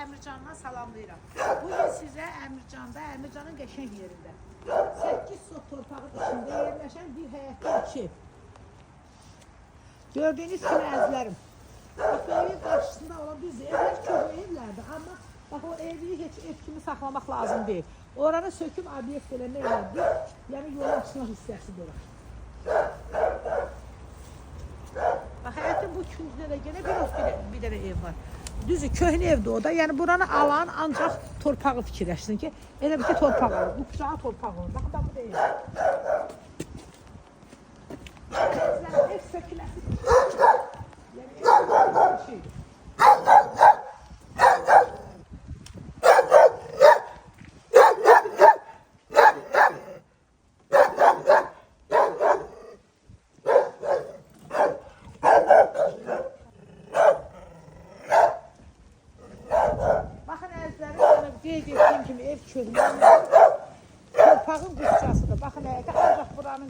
Əmircandan salamlayıram. Bugün sizə Əmircanın qəşəng yerində 8 sot torpağın içində yerləşən bir həyətdə 2. Gördüyünüz kimi əzlərim. Bax, evin qarşısında olan düz evlər köhnə evlərdir. Amma bax, o evi heç ev kimi saxlamaq lazım deyil. Oranı söküm obyekt eləmək elədik. Yəni yol açmaq hissəsidir. Bax, həyətin bu küncündə də yenə bir dənə ev var. Düzü, köhnə evdir o da. Yəni buranı alan ancaq torpağı fikirləşsin ki, elə bir ki torpaq alır. Bu kucağa torpaq olur. Bax, bu da ev. Ev söküləsi. Yəni ev bir şeydir. Qeyd etdiyim kimi ev köhnə torpağın qüssəsidir. Baxın, ancaq buranın